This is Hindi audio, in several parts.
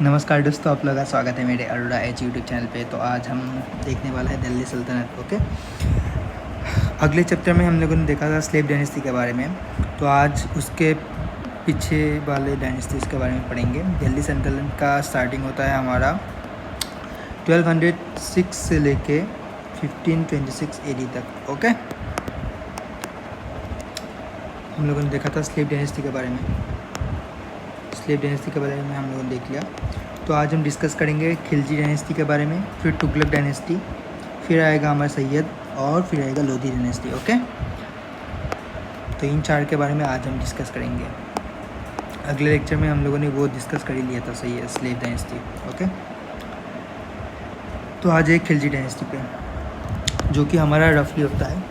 नमस्कार दोस्तों, आप लोगों का स्वागत है मेरे अरोड़ा एच यूट्यूब चैनल पे। तो आज हम देखने वाला है दिल्ली सल्तनत। ओके, अगले चैप्टर में हम लोगों ने देखा था स्लेव डायनेस्टी के बारे में। तो आज उसके पीछे वाले डायनेस्टीज़ के बारे में पढ़ेंगे। दिल्ली सल्तनत का स्टार्टिंग होता है हमारा 1206 से लेके 1526 AD तक। ओके, हम लोगों ने देखा था स्लेव डायनेस्टी के बारे में। स्लेव डायनेस्टी के बारे में हम लोगों ने देख लिया। तो आज हम डिस्कस करेंगे खिलजी डायनेस्टी के बारे में, फिर तुगलक डायनेस्टी, फिर आएगा हमारा सैयद, और फिर आएगा लोधी डायनेस्टी। ओके, तो इन चार के बारे में आज हम डिस्कस करेंगे। अगले लेक्चर में हम लोगों ने वो डिस्कस कर ही लिया था, सैयद स्लेव डायनेस्टी। ओके, तो आज एक खिलजी डायनेस्टी पे, जो कि हमारा रफली होता है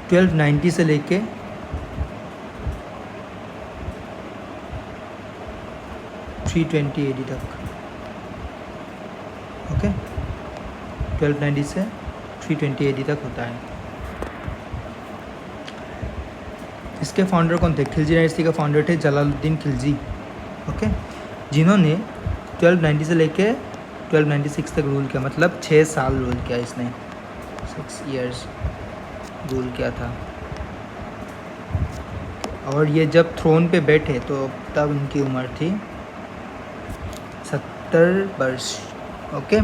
1290 से लेके 320 AD तक। ओके, 1290 से 320 AD तक होता है। इसके फाउंडर कौन थे? खिलजी डायनेस्टी का फाउंडर थे जलालुद्दीन खिलजी। ओके, जिन्होंने 1290 से लेके 1296 तक रूल किया, मतलब 6 साल रूल किया इसने, 6 years रूल किया था। और ये जब थ्रोन पे बैठे तो तब उनकी उम्र थी 70 वर्ष। ओके,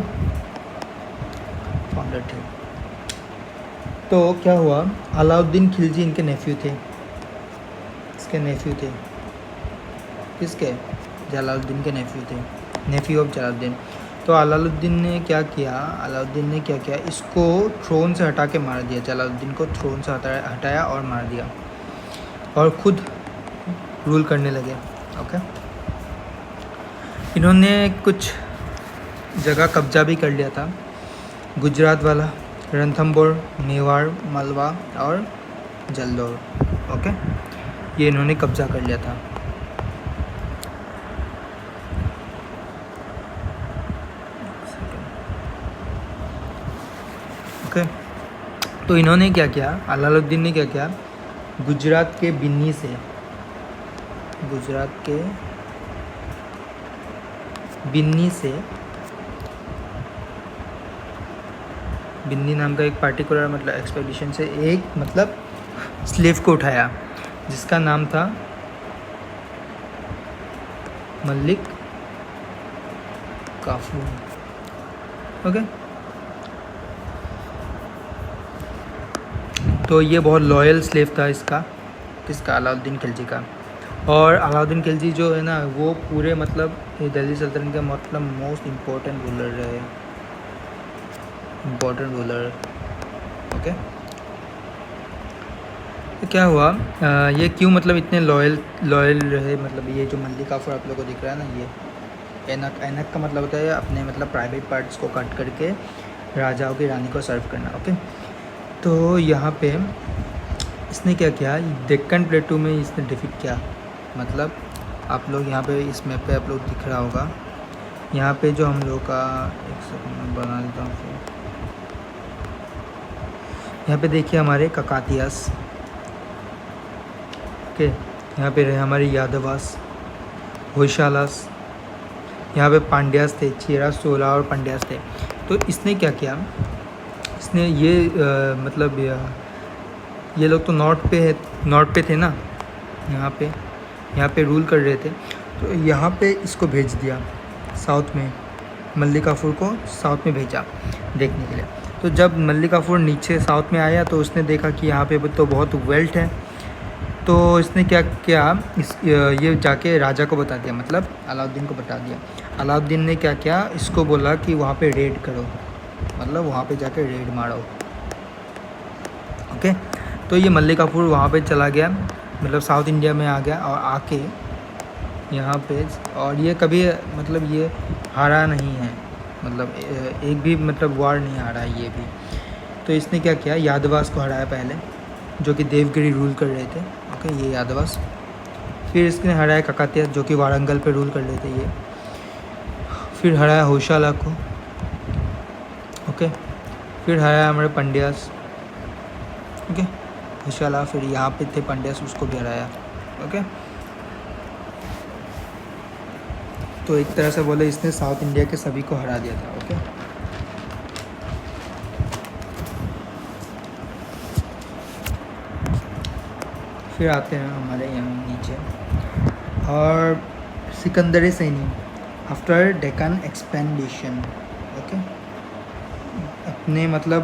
फाउंडर थे। तो क्या हुआ, अलाउद्दीन खिलजी इनके नेफ्यू थे, इसके नेफ्यू थे। किसके? जलालुद्दीन के नेफ्यू थे, नेफ्यू ऑफ जलालुद्दीन। तो अलाउद्दीन ने क्या किया, इसको थ्रोन से हटा के मार दिया। जलालुद्दीन को थ्रोन से हटाया और मार दिया, और ख़ुद रूल करने लगे। ओके, इन्होंने कुछ जगह कब्जा भी कर लिया था, गुजरात वाला, रणथंबोर, मेवाड़, मालवा और जलौर। ओके, ये इन्होंने कब्जा कर लिया था। ओके, तो इन्होंने क्या किया, अलाउद्दीन ने क्या किया, गुजरात के बिन्नी बिन्नी नाम का एक पार्टिकुलर मतलब एक्सपेडिशन से एक मतलब स्लेव को उठाया, जिसका नाम था मलिक काफूर। ओके, तो ये बहुत लॉयल स्लेव था इसका, किसका? अलाउद्दीन खिलजी का। और अलाउद्दीन खिलजी जो है ना, वो पूरे मतलब दिल्ली सल्तनत के मतलब मोस्ट इम्पोर्टेंट रूलर रहे, ओके, तो क्या हुआ, ये क्यों मतलब इतने लॉयल रहे? मतलब ये जो मलिक काफूर आप लोगों को दिख रहा है ना, ये एनक का मतलब होता है अपने मतलब प्राइवेट पार्ट्स को कट करके राजाओं की रानी को सर्व करना। ओके, तो यहाँ पे इसने क्या किया, डेक्कन प्लेटू में इसने डिफीट किया। मतलब आप लोग यहाँ पे इस मैप पे आप लोग दिख रहा होगा, यहाँ पे जो हम लोग का, एक सेकंड बना देता हूँ फिर। यहाँ पे देखिए हमारे ककातियास। ओके, यहाँ पे रहे हमारे यादवास, होयसालास, यहाँ पे पांड्यास थे, चेरा, सोला और पांड्यास थे। तो इसने क्या किया, इसने ये मतलब ये लोग तो नॉर्थ पे थे ना, यहाँ पे रूल कर रहे थे। तो यहाँ पे इसको भेज दिया साउथ में, मलिक काफूर को साउथ में भेजा देखने के लिए। तो जब मलिक काफूर नीचे साउथ में आया तो उसने देखा कि यहाँ पे तो बहुत वेल्थ है। तो इसने क्या किया, ये जाके राजा को बता दिया, मतलब अलाउद्दीन को बता दिया। अलाउद्दीन ने क्या किया, इसको बोला कि वहाँ पे रेड करो, मतलब वहाँ पे जाके रेड मारो। ओके, तो ये मलिक काफूर वहाँ पे चला गया, मतलब साउथ इंडिया में आ गया, और आके यहाँ पे, और ये कभी मतलब ये हारा नहीं है, मतलब एक भी मतलब वार नहीं हारा है ये भी। तो इसने क्या किया, यादवास को हराया पहले, जो कि देवगिरी रूल कर रहे थे। ओके, ये यादवास। फिर इसने हराया ककातिया, जो कि वारंगल पे रूल कर रहे थे ये। फिर हराया होयसाला को। ओके, फिर हराया हमारे पंड्यास। ओके, होयसाला, फिर यहाँ पे थे पंड्यास, उसको भी हराया। ओके, तो एक तरह से बोले इसने साउथ इंडिया के सभी को हरा दिया था। ओके, फिर आते हैं हमारे यहाँ नीचे, और Sikandar Saini after Deccan expedition. Okay, अपने मतलब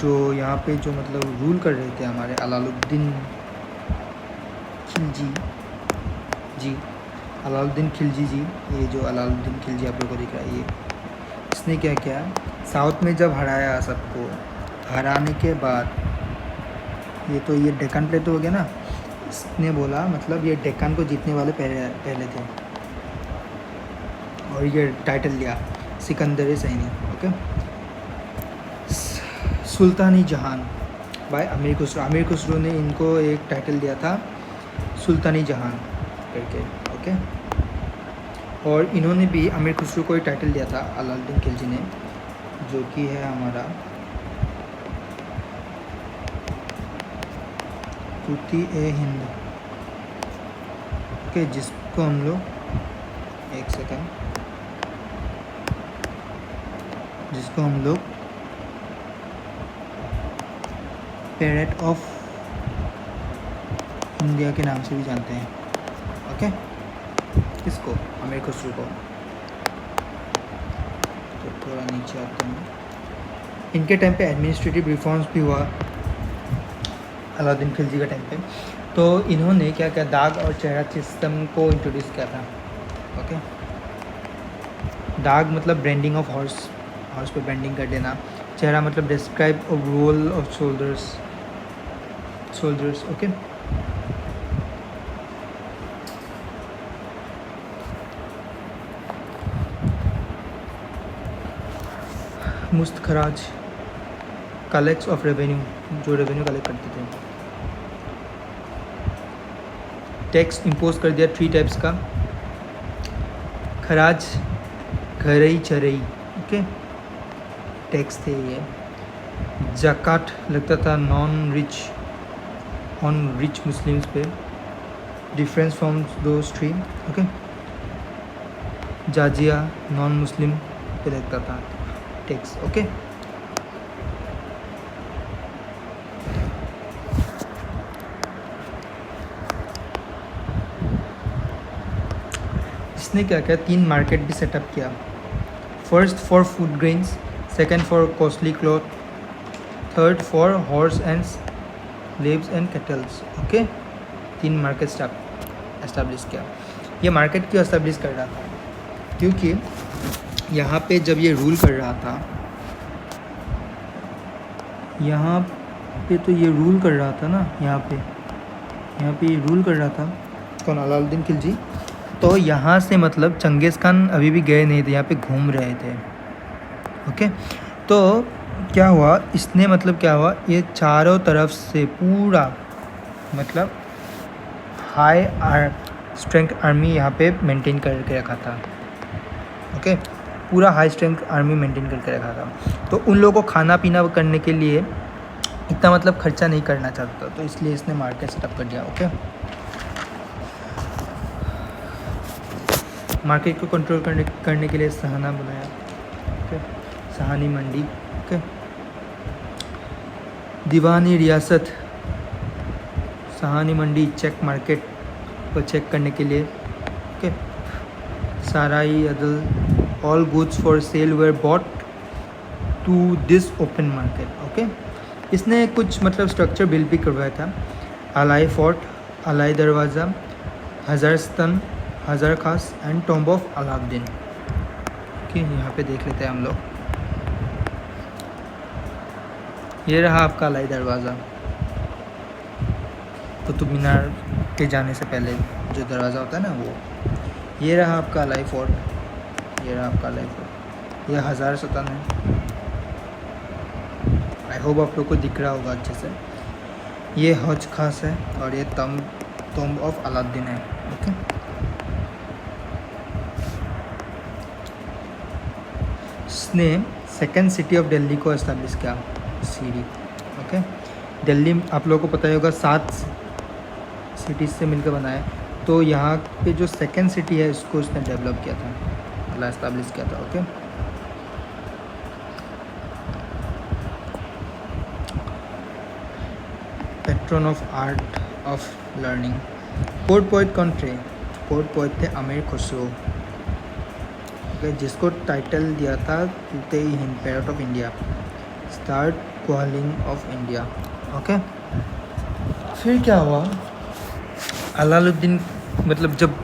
जो यहाँ पे जो मतलब रूल कर रहे थे हमारे अलाउद्दीन खिलजी जी, अलाउद्दीन खिलजी जी, ये जो अलाउद्दीन खिलजी आप लोगों को दिख रहा है, ये इसने क्या किया, साउथ में जब हराया सबको, हराने के बाद ये डेक्कन प्लेटो हो गया ना, इसने बोला मतलब ये डेक्कन को जीतने वाले पहले थे, और ये टाइटल लिया सिकंदर सैनी। ओके, सुल्तानी जहान बाय अमीर खुसरो। अमीर खुसरो ने इनको एक टाइटल दिया था सुल्तानी जहान करके। ओके, और इन्होंने भी अमीर खुसरो को एक टाइटल दिया था अलाउद्दीन खिलजी ने, जो कि है हमारा तूती ए हिंद। ओके, जिसको हम लोग एक सेकेंड, जिसको हम लोग पेरेट ऑफ इंडिया के नाम से भी जानते हैं। ओके, किसको, अमीर खुसरो को। तो थोड़ा नीचे आते हैं, इनके टाइम पे एडमिनिस्ट्रेटिव रिफॉर्म्स भी हुआ अलाउद्दीन खिलजी के टाइम पे। तो इन्होंने क्या किया, दाग और चेहरा सिस्टम को इंट्रोड्यूस किया था। ओके, दाग मतलब ब्रांडिंग ऑफ हॉर्स, हॉर्स पे ब्रांडिंग कर देना। चेहरा मतलब describe role of soldiers. Okay, मुस्तखराज कलेक्ट्स ऑफ रेवेन्यू, जो रेवेन्यू कलेक्ट करते थे। टैक्स इम्पोज कर दिया 3 टाइप्स का, खराज, घरई, चरई। ओके, टैक्स थे ये। ज़कात लगता था ऑन रिच मुस्लिम्स पे, डिफरेंस फ्रॉम दोज 3। ओके, जाजिया नॉन मुस्लिम पे लगता था टैक्स। ओके, इसने क्या किया, 3 मार्केट भी सेटअप किया। First for food grains, second for costly cloth, third for horse and slaves and kettles. Okay, 3 market establish किया। ये मार्केट क्यों एस्टैब्लिश कर रहा था, क्योंकि यहाँ पे जब ये रूल कर रहा था, यहाँ पे तो ये रूल कर रहा था ना, यहाँ पे ये रूल कर रहा था कौन, अलाउद्दीन खिलजी। तो यहाँ से मतलब चंगेज़ खान अभी भी गए नहीं थे, यहाँ पे घूम रहे थे। ओके, तो क्या हुआ, इसने मतलब क्या हुआ, ये चारों तरफ से पूरा मतलब हाई स्ट्रेंथ आर्मी यहाँ पे मेंटेन करके रखा था। ओके, पूरा हाई स्ट्रेंथ आर्मी मेंटेन करके रखा था। तो उन लोगों को खाना पीना करने के लिए इतना मतलब खर्चा नहीं करना चाहता, तो इसलिए इसने मार्केट सेटअप कर दिया। ओके, मार्केट को कंट्रोल करने के लिए सहाना बनाया। Okay, Shahana Mandi. Okay, Diwani Riyasat, Shahana Mandi check market को चेक करने के लिए। Okay, Sarai Adl, all goods for sale were bought to this open market. Okay, इसने कुछ मतलब स्ट्रक्चर बिल्ड भी करवाया था, अलाई फोर्ट, अलाई दरवाज़ा, हज़ारस्तन, हज़ार खास and tomb of Alauddin. Okay, यहाँ पे देख लेते हैं हम लोग। ये रहा आपका अलाई दरवाज़ा, कुतुब मीनार के जाने से पहले जो दरवाज़ा होता है ना वो। ये रहा आपका अलाई फोर्ट, ये रहा आपका अलाई फोर्ट, ये हज़ारस्तन है। आई होप आप लोग को दिख रहा होगा अच्छे से। ये हज खास है, और ये टॉम्ब ऑफ अलाउद्दीन है। ओके, इसने सेकेंड सिटी ऑफ दिल्ली को एस्टैब्लिश किया, सीरी। ओके, दिल्ली आप लोगों को पता ही होगा 7 सिटीज़ से मिलकर बना है। तो यहाँ पे जो सेकेंड सिटी है इसको इसने डेवलप किया था, मतलब इस्टेब्लिश किया था। Okay, pattern of art of learning. Court poet कौन थे? कोर्ट पोइट थे अमीर खुसरो, ओके, जिसको टाइटल दिया था तूते हिंद, parrot of India, start calling of India. Okay, फिर क्या हुआ, अलाउद्दीन मतलब जब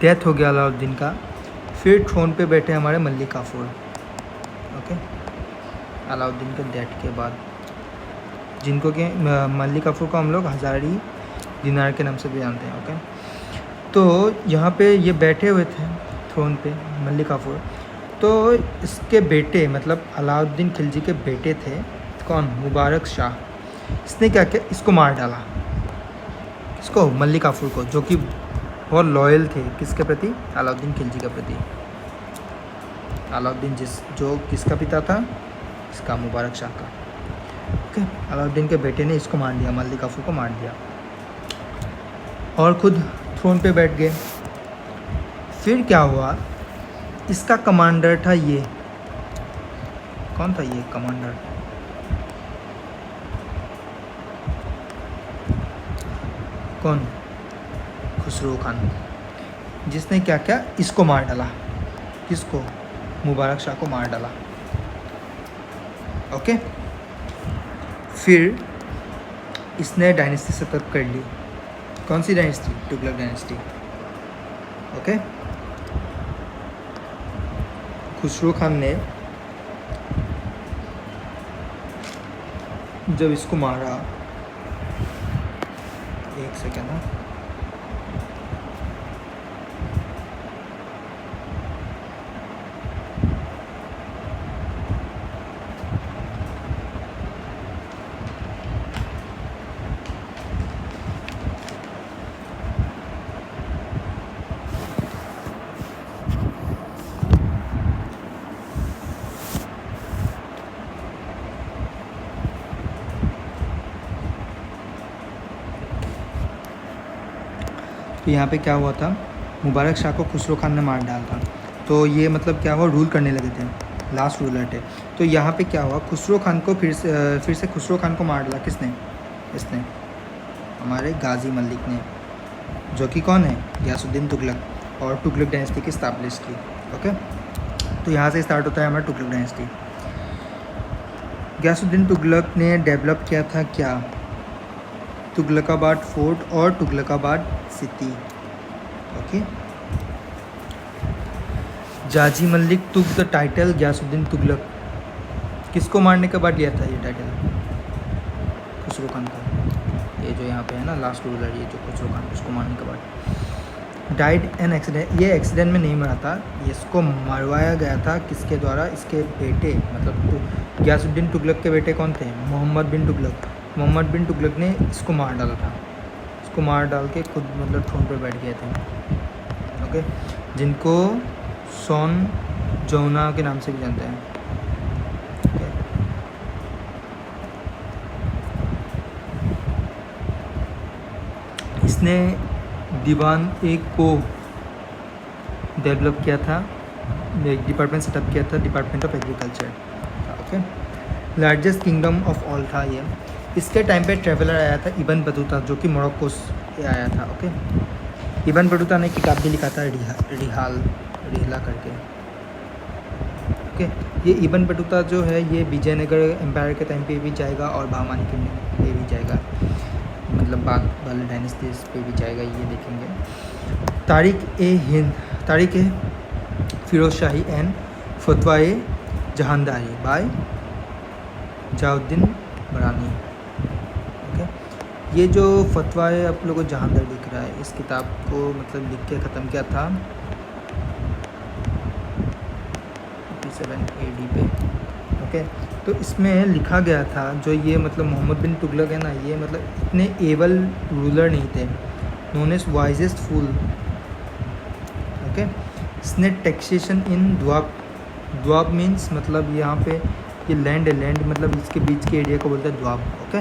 डेथ हो गया अलाउद्दीन का, फिर थ्रोन पे बैठे हमारे मलिक काफूर। ओके, अलाउद्दीन के डेथ के बाद, जिनको कि मलिक काफूर को हम लोग हज़ारी दिनार के नाम से भी जानते हैं। ओके, तो यहाँ पे ये बैठे हुए थे थ्रोन पे मलिक काफूर। तो इसके बेटे मतलब अलाउद्दीन खिलजी के बेटे थे कौन? मुबारक शाह। इसने क्या किया, इसको मार डाला। इसको मलिक काफूर को, जो कि बहुत लॉयल थे किसके प्रति? अलाउद्दीन खिलजी के प्रति। अलाउद्दीन जो किसका पिता था? इसका, मुबारक शाह का। ओके, अलाउद्दीन के बेटे ने इसको मार दिया, मलिक काफूर को मार दिया और खुद थ्रोन पे बैठ गए। फिर क्या हुआ, इसका कमांडर था ये, कौन था ये कमांडर? कौन? खुसरो खान, जिसने क्या क्या, इसको मार डाला। किसको? मुबारक शाह को मार डाला। ओके, फिर इसने डायनेस्टी सेटअप कर ली। कौन सी dynasty? Tughlaq dynasty. Okay, Khusro Khan ने जब इसको मारा, एक सेकेंड ना, तो यहाँ पे क्या हुआ था, मुबारक शाह को खुसरो खान ने मार डाला था। तो ये मतलब क्या हुआ, रूल करने लगे थे, लास्ट रूलर थे। तो यहाँ पे क्या हुआ, खुसरो खान को फिर से खुसरो खान को मार डाला। किसने? इसने, हमारे गाजी मलिक ने, जो कि कौन है? गयासुद्दीन तुगलक, और तुगलक डायनेस्टी की स्टैब्लिश की। ओके, तो यहाँ से स्टार्ट होता है हमारा तुगलक डायनेस्टी। गयासुद्दीन तुगलक ने डेवलप किया था क्या? तुगलकाबाद फोर्ट और Tughlakabad city. Okay, Ghazi Malik took the title Ghiyasuddin Tughlaq. किसको मारने के बाद लिया था ये टाइटल? खुसरो खान का। ये जो यहाँ पे है ना लास्ट रूलर, ये जो खुसरो खान, उसको मारने के बाद डाइड एन एक्सीडेंट। ये एक्सीडेंट में नहीं मरा था, इसको मरवाया गया था किसके द्वारा? इसके बेटे, मतलब गयासुद्दीन तुगलक के बेटे कौन थे? मोहम्मद बिन तुगलक। मोहम्मद बिन तुगलक ने इसको मार डाला था। इसको मार डाल के खुद मतलब थ्रोन पर बैठ गए थे। ओके, जिनको सोन जौना के नाम से भी जानते हैं। इसने दीवान एक को डेवलप किया था, एक डिपार्टमेंट सेटअप किया था, department of agriculture. Okay, largest kingdom of all था ये। इसके टाइम पे ट्रेवलर आया था इब्न बतूता, जो कि मोरक्को से आया था। ओके, इब्न बतूता ने किताब भी लिखा था रिहला करके। ओके, ये इब्न बतूता जो है ये विजयनगर एम्पायर के टाइम पे भी जाएगा और बहमानी किंगडम पे भी जाएगा, मतलब बाद वाले डायनेस्टीज पे भी जाएगा, ये देखेंगे। तारीख ए फिरोज शाही एंड फतवाए जहानदारी बाय जाउद्दीन बरानी। ओके, ये जो फतवा है आप लोगों को जहांदार दिख रहा है, इस किताब को मतलब लिख के ख़त्म किया था 57 AD पे। ओके, तो इसमें लिखा गया था जो ये मतलब मोहम्मद बिन तुगलक है ना, ये मतलब इतने एबल रूलर नहीं थे, नोन एज वाइजेस्ट फूल। ओके, इसने टैक्सेशन इन द्वाब मीन्स मतलब यहाँ पे ये लैंड है, लैंड मतलब इसके बीच के एरिया को बोलते हैं द्वाब। ओके,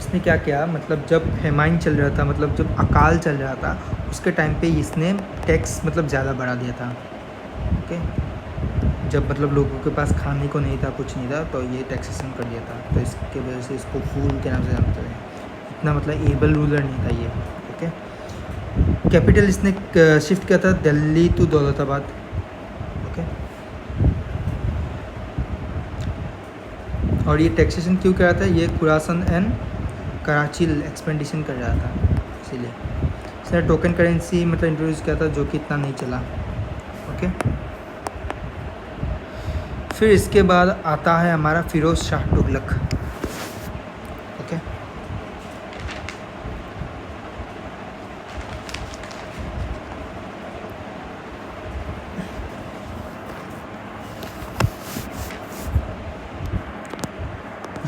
इसने क्या किया, मतलब जब फेमाइन चल रहा था, मतलब जब अकाल चल रहा था, उसके टाइम पे इसने टैक्स मतलब ज़्यादा बढ़ा दिया था। ओके, जब मतलब लोगों के पास खाने को नहीं था, कुछ नहीं था, तो ये टैक्सेशन कर दिया था। तो इसके वजह से इसको फूल के नाम से जानते हैं। इतना मतलब एबल रूलर नहीं था ये। ओके, कैपिटल इसने शिफ्ट किया था दिल्ली टू दौलताबाद। ओके, और ये टैक्सेशन क्यों कर रहा था, ये खुरासन एंड कराची एक्सपेंडिशन कर रहा था, इसीलिए इसने टोकन करेंसी मतलब इंट्रोड्यूस किया था, जो कि इतना नहीं चला। ओके, फिर इसके बाद आता है हमारा फिरोज़ शाह तुगलक। ओके,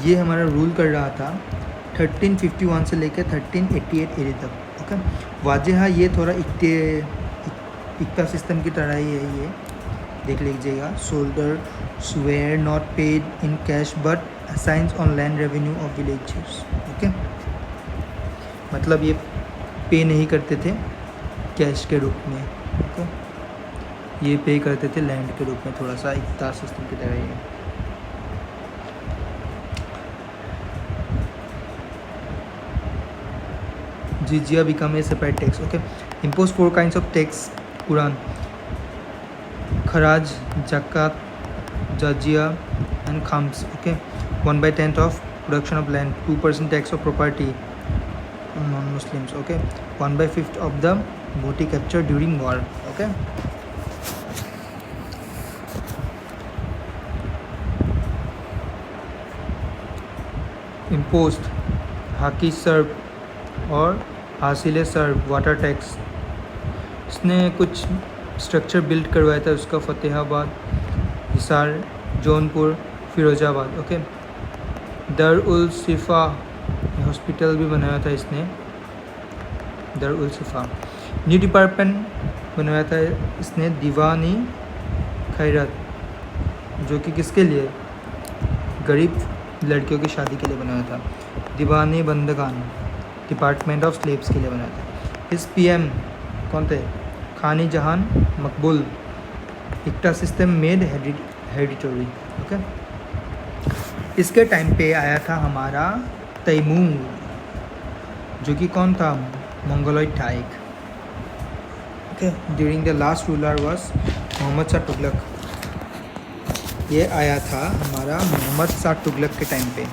ये हमारा रूल कर रहा था 1351 से लेकर 1388 एडी तक। ओके, वाजह ये थोड़ा इक्ता सिस्टम की तरह ही है, ये देख लीजिएगा। Soldiers were not paid in cash but assigned on land revenue of villages. Okay, मतलब ये पे नहीं करते थे कैश के रूप में। ओके, ये पे करते थे लैंड के रूप में, थोड़ा सा इक्ता सिस्टम की तरह ही है। जिजिया become a separate tax. Okay, impose 4 kinds of tax Quran: kharaj, zakat, jizya and khams. Okay, 1/10 of production of land, 2% tax of property on non-Muslims. Okay, 1/5 of the booty captured during war. Okay, imposed haki serb और हासिल सर्व वाटर टैक्स। इसने कुछ स्ट्रक्चर बिल्ड करवाया था उसका, फतेहाबाद, हिसार, जौनपुर, फिरोजाबाद। ओके, दर उल सिफ़ा हॉस्पिटल भी बनाया था इसने, दर उल सिफ़ा। न्यू डिपार्टमेंट बनाया था इसने, दीवानी खैरत, जो कि किसके लिए, गरीब लड़कियों की शादी के लिए बनाया था। दीवानी बंदगान, डिपार्टमेंट ऑफ स्लेव्स के लिए बनाया था। इस पीएम कौन थे, खानी जहान मकबूल। इक्टा सिस्टम मेड हेरिडिटरी। ओके, इसके टाइम पे आया था हमारा तैमूर, जो कि कौन था, मंगोलॉइड था एक। Okay, during the last ruler was Mohammad Shah Tughlaq. ये आया था हमारा मोहम्मद शाह तुगलक के टाइम पे,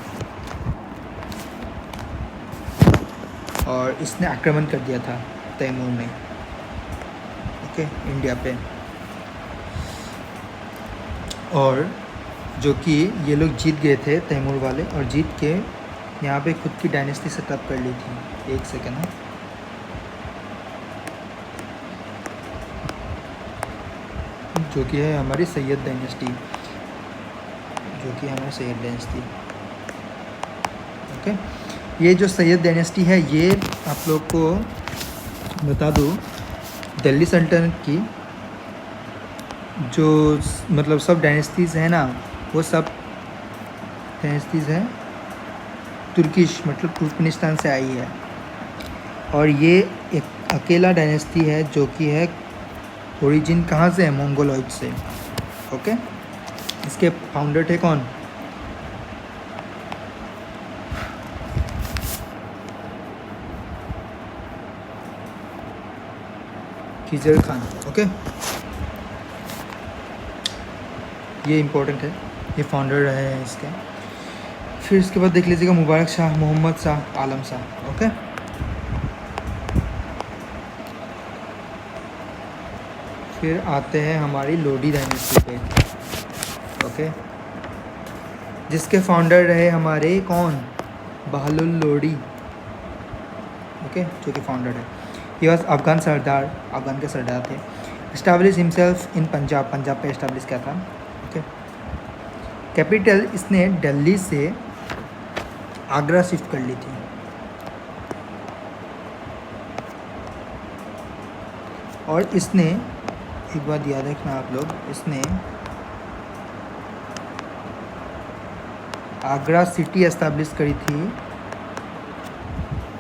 और इसने आक्रमण कर दिया था तैमूर ने। ओके, इंडिया पे, और जो कि ये लोग जीत गए थे तैमूर वाले, और जीत के यहाँ पे खुद की डायनेस्टी सेटअप कर ली थी। एक सेकेंड है, जो कि है हमारी सैयद डायनेस्टी, ओके, ये जो सैयद डायनेस्टी है, ये आप लोग को बता दूँ, दिल्ली सल्तनत की जो मतलब सब डायनेस्टीज़ हैं ना, वो सब डायनेस्टीज़ हैं तुर्किश, मतलब तुर्कमेनिस्तान से आई है। और ये एक अकेला डायनेस्टी है जो कि है ओरिजिन कहाँ से है, मंगोलॉइड से। ओके, इसके फाउंडर थे कौन, खिजर खान। ओके, ये इम्पोर्टेंट है, ये फाउंडर रहे हैं इसके। फिर इसके बाद देख लीजिएगा मुबारक शाह, मोहम्मद शाह, आलम शाह। ओके, फिर आते हैं हमारी लोडी डायनेस्टी पे। ओके, जिसके फाउंडर रहे हमारे कौन, बहलुल लोडी। ओके, जो कि फाउंडर है। ये वॉज अफगान सरदार, अफगान के सरदार थे। Establish himself in Punjab, Punjab पे इस्टाब्लिश किया था। ओके, कैपिटल इसने दिल्ली से आगरा शिफ्ट कर ली थी। और इसने एक बात याद रखना आप लोग, इसने आगरा सिटी एस्टैब्लिश करी थी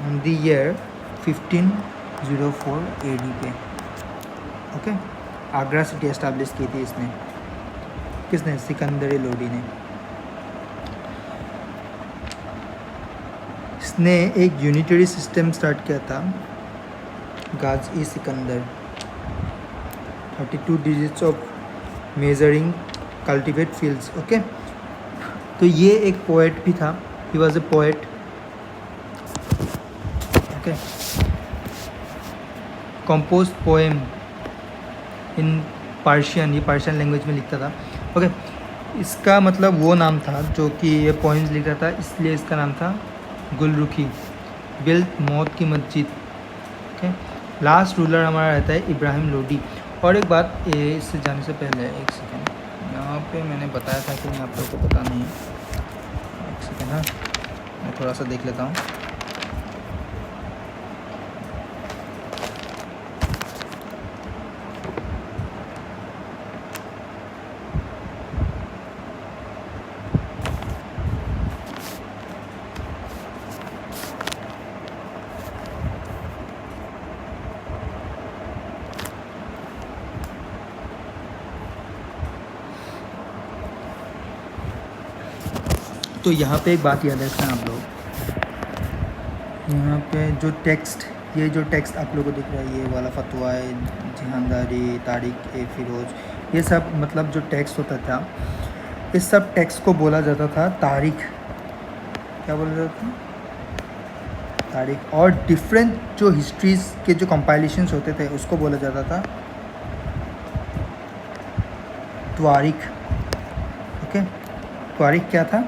ऑन द ईयर 1504 AD पे। ओके, आगरा सिटी एस्टैब्लिश की थी इसने, किसने? सिकंदर लोडी ने। इसने एक यूनिटरी सिस्टम स्टार्ट किया था, Ghazi Sikandar. 32 digits of measuring cultivate fields. Okay, तो ये एक पोएट भी था, he was a poet. Okay, compose poem in Persian, ये पर्शियन लैंग्वेज में लिखता था। ओके, इसका मतलब वो नाम था जो कि ये पोएम्स लिखता था, इसलिए इसका नाम था गुलरुखी। बिल्ट मौत की मस्जिद। ओके, लास्ट रूलर हमारा रहता है इब्राहिम लोडी। और एक बात, ये इससे जाने से पहले एक सेकेंड, यहाँ पे मैंने बताया था कि नहीं, आप लोगों को पता नहीं है। एक सेकेंड, हाँ मैं थोड़ा सा देख लेता हूँ। तो यहाँ पे एक बात याद रखना आप लोग, यहाँ पे जो टेक्स्ट, ये जो टेक्स्ट आप लोगों को दिख रहा है, ये वाला फतवा है, जहांदारी, तारिक ए फिरोज, ये सब मतलब जो टेक्स्ट होता था, इस सब टेक्स्ट को बोला जाता था तारीख। क्या बोला जाता था? तारीख। और डिफरेंट जो हिस्ट्रीज़ के जो कंपाइलेशंस होते थे उसको बोला जाता था त्वारिख। ओके, त्वारिख क्या था?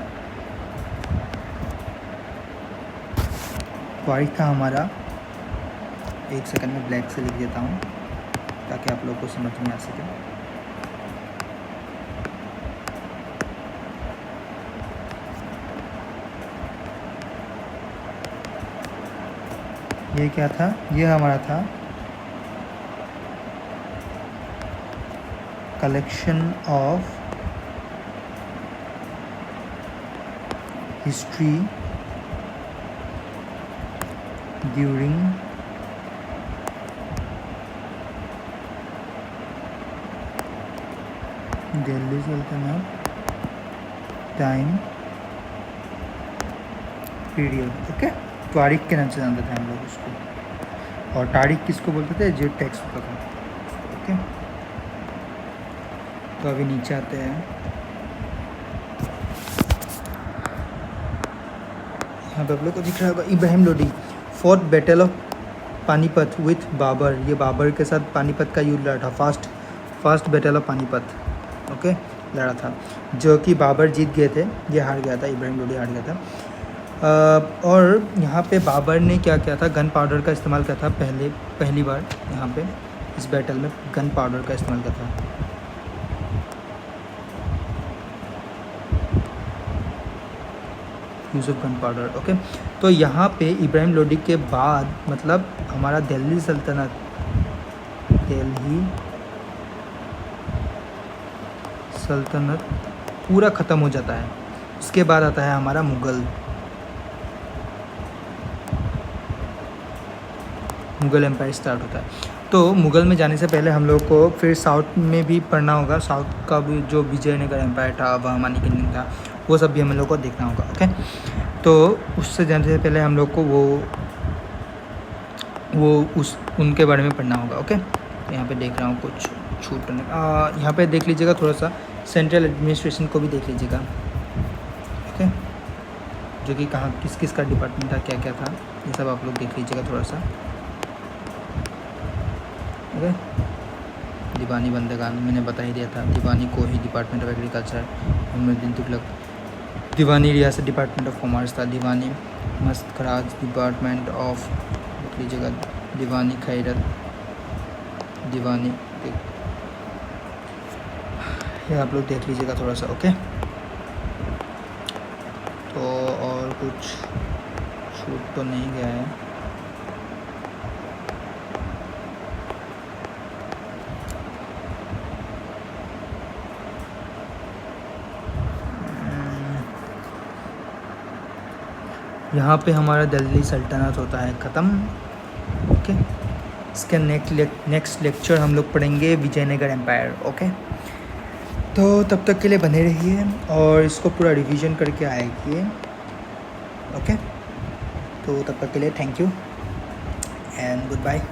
त्वारिख था हमारा, एक सेकंड में ब्लैक से लिख देता हूँ ताकि आप लोगों को समझ में आ सके। ये क्या था? ये हमारा था collection of history during Delhi सल्तनत टाइम पीरियड। ओके, तारीख के नाम से जानते थे हम लोग उसको। और तारीख किसको बोलते थे? जो टेक्स्ट होता था। ओके, तो अभी नीचे आते हैं। यहाँ पे आप लोग को दिख रहा होगा Ibrahim Lodi fourth battle of Panipat with Babur. ये बाबर के साथ पानीपत का युद्ध लड़ा था, first battle of Panipat. Okay, लड़ा था, जो कि बाबर जीत गए थे, ये हार गया था, इब्राहिम लोडी हार गया था। और यहाँ पे बाबर ने क्या किया था? गन पाउडर का इस्तेमाल किया था, पहली बार यहाँ पे इस बैटल में गन पाउडर का इस्तेमाल किया था। Use of gun powder. Okay, तो यहाँ पे इब्राहिम लोडी के बाद मतलब हमारा दिल्ली सल्तनत पूरा ख़त्म हो जाता है। उसके बाद आता है हमारा मुग़ल एम्पायर स्टार्ट होता है। तो मुग़ल में जाने से पहले हम लोग को फिर साउथ में भी पढ़ना होगा। साउथ का भी जो विजयनगर एम्पायर था, बहमानी किंगडम था, वो सब भी हम लोग को देखना होगा। ओके, तो उससे जाने से पहले हम लोग को उनके बारे में पढ़ना होगा। ओके, यहाँ पे देख रहा हूँ कुछ छूट करने, यहाँ पे देख लीजिएगा थोड़ा सा, सेंट्रल एडमिनिस्ट्रेशन को भी देख लीजिएगा। ओके, जो कि कहाँ किस किस का डिपार्टमेंट था, क्या क्या था, ये सब आप लोग देख लीजिएगा थोड़ा सा। ओके, दीवानी बंदगान मैंने बता ही दिया था, दीवानी कोही department of agriculture, Mohammaduddin Tughlaq. दीवानी रियासत डिपार्टमेंट ऑफ कॉमर्स था, दीवानी मस्तखराज डिपार्टमेंट ऑफ, देख लीजिएगा, दीवानी खैरत, दीवानी, ये आप लोग देख लीजिएगा थोड़ा सा। ओके, तो और कुछ छूट तो नहीं गया है। यहाँ पे हमारा दिल्ली सल्तनत होता है ख़त्म। ओके, इसके नेक्स्ट लेक्चर हम लोग पढ़ेंगे विजयनगर एम्पायर। ओके, तो तब तक के लिए बने रहिए और इसको पूरा रिवीजन करके आएगी। ओके, तो तब तक के लिए thank you and good bye.